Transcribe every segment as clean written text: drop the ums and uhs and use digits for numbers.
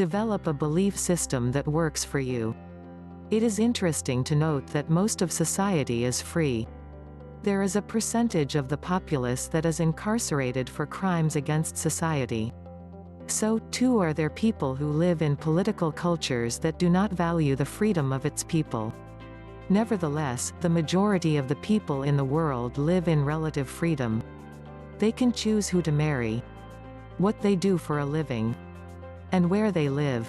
Develop a belief system that works for you. It is interesting to note that most of society is free. There is a percentage of the populace that is incarcerated for crimes against society. So, too, are there people who live in political cultures that do not value the freedom of its people. Nevertheless, the majority of the people in the world live in relative freedom. They can choose who to marry, what they do for a living, and where they live.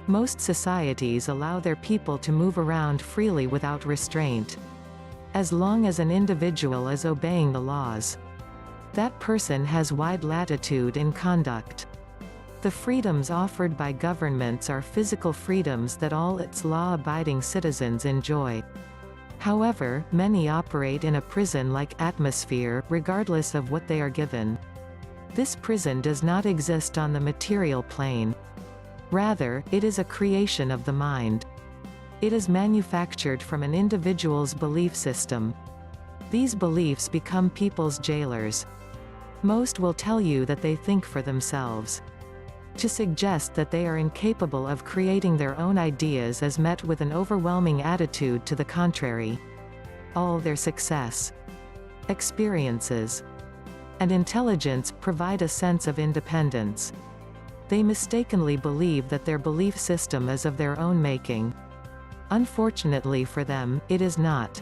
Most societies allow their people to move around freely without restraint. As long as an individual is obeying the laws, that person has wide latitude in conduct. The freedoms offered by governments are physical freedoms that all its law-abiding citizens enjoy. However, many operate in a prison-like atmosphere, regardless of what they are given. This prison does not exist on the material plane. Rather, it is a creation of the mind. It is manufactured from an individual's belief system. These beliefs become people's jailers. Most will tell you that they think for themselves. To suggest that they are incapable of creating their own ideas is met with an overwhelming attitude to the contrary. All their success, experiences, and intelligence provide a sense of independence. They mistakenly believe that their belief system is of their own making. Unfortunately for them, it is not.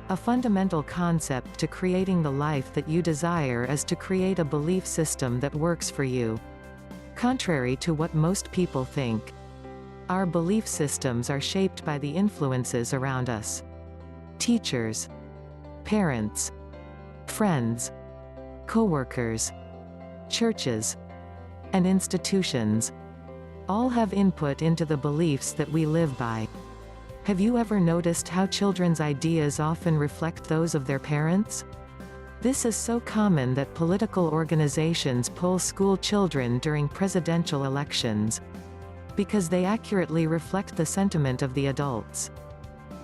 A fundamental concept to creating the life that you desire is to create a belief system that works for you. Contrary to what most people think, our belief systems are shaped by the influences around us. Teachers, parents, friends, co-workers, churches, and institutions all have input into the beliefs that we live by. Have you ever noticed how children's ideas often reflect those of their parents? This is so common that political organizations poll school children during presidential elections, because they accurately reflect the sentiment of the adults.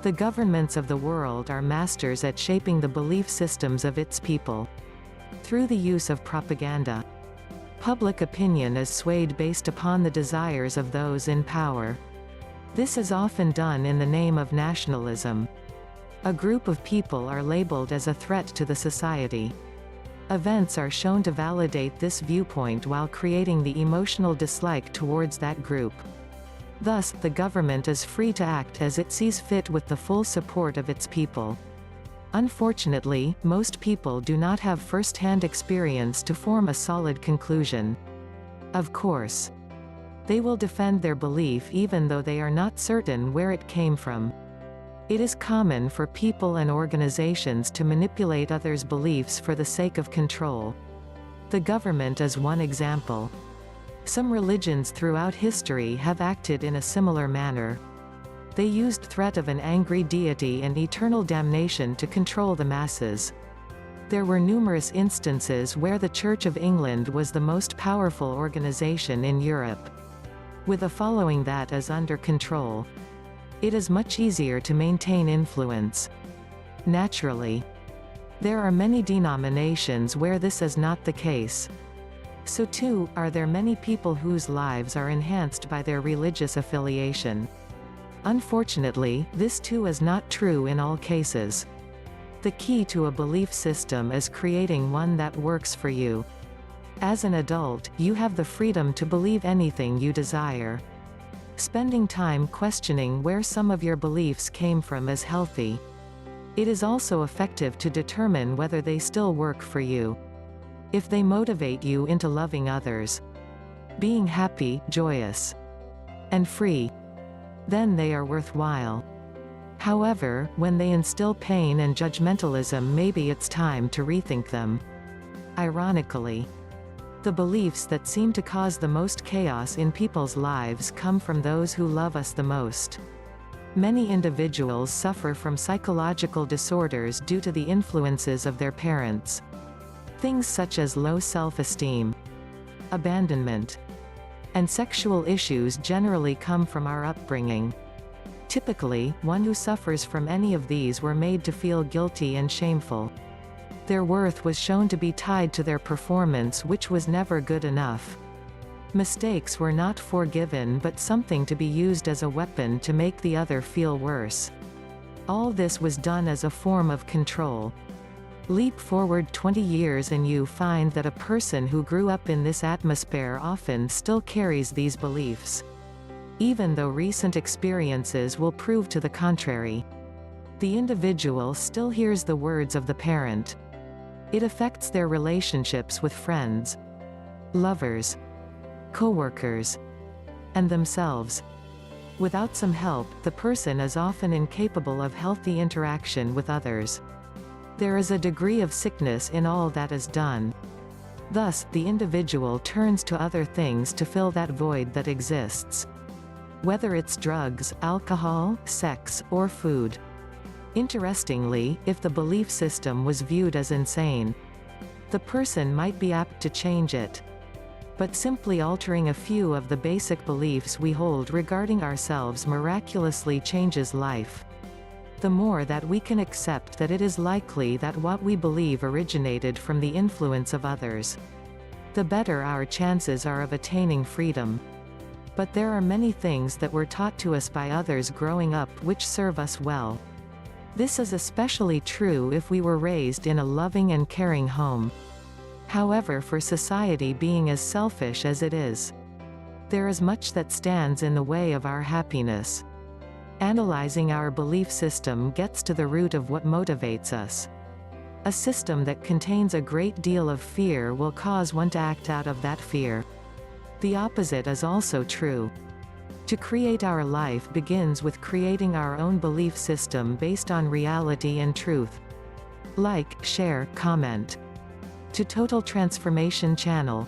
The governments of the world are masters at shaping the belief systems of its people. Through the use of propaganda, public opinion is swayed based upon the desires of those in power. This is often done in the name of nationalism. A group of people are labeled as a threat to the society. Events are shown to validate this viewpoint while creating the emotional dislike towards that group. Thus, the government is free to act as it sees fit with the full support of its people. Unfortunately, most people do not have first-hand experience to form a solid conclusion. Of course, they will defend their belief even though they are not certain where it came from. It is common for people and organizations to manipulate others' beliefs for the sake of control. The government is one example. Some religions throughout history have acted in a similar manner. They used threat of an angry deity and eternal damnation to control the masses. There were numerous instances where the Church of England was the most powerful organization in Europe. With a following that is under control, it is much easier to maintain influence. Naturally, there are many denominations where this is not the case. So too, are there many people whose lives are enhanced by their religious affiliation. Unfortunately, this too is not true in all cases. The key to a belief system is creating one that works for you. As an adult, you have the freedom to believe anything you desire. Spending time questioning where some of your beliefs came from is healthy. It is also effective to determine whether they still work for you. If they motivate you into loving others, being happy, joyous, and free, then they are worthwhile. However, when they instill pain and judgmentalism, maybe it's time to rethink them. Ironically, the beliefs that seem to cause the most chaos in people's lives come from those who love us the most. Many individuals suffer from psychological disorders due to the influences of their parents. Things such as low self-esteem, abandonment, and sexual issues generally come from our upbringing. Typically, one who suffers from any of these were made to feel guilty and shameful. Their worth was shown to be tied to their performance, which was never good enough. Mistakes were not forgiven but something to be used as a weapon to make the other feel worse. All this was done as a form of control. Leap forward 20 years and you find that a person who grew up in this atmosphere often still carries these beliefs. Even though recent experiences will prove to the contrary. The individual still hears the words of the parent. It affects their relationships with friends, lovers, co-workers, and themselves. Without some help, the person is often incapable of healthy interaction with others. There is a degree of sickness in all that is done. Thus, the individual turns to other things to fill that void that exists. Whether it's drugs, alcohol, sex, or food. Interestingly, if the belief system was viewed as insane, the person might be apt to change it. But simply altering a few of the basic beliefs we hold regarding ourselves miraculously changes life. The more that we can accept that it is likely that what we believe originated from the influence of others, the better our chances are of attaining freedom. But there are many things that were taught to us by others growing up which serve us well. This is especially true if we were raised in a loving and caring home. However, for society being as selfish as it is, there is much that stands in the way of our happiness. Analyzing our belief system gets to the root of what motivates us. A system that contains a great deal of fear will cause one to act out of that fear. The opposite is also true. To create our life begins with creating our own belief system based on reality and truth. Like, share, comment. To Total Transformation Channel.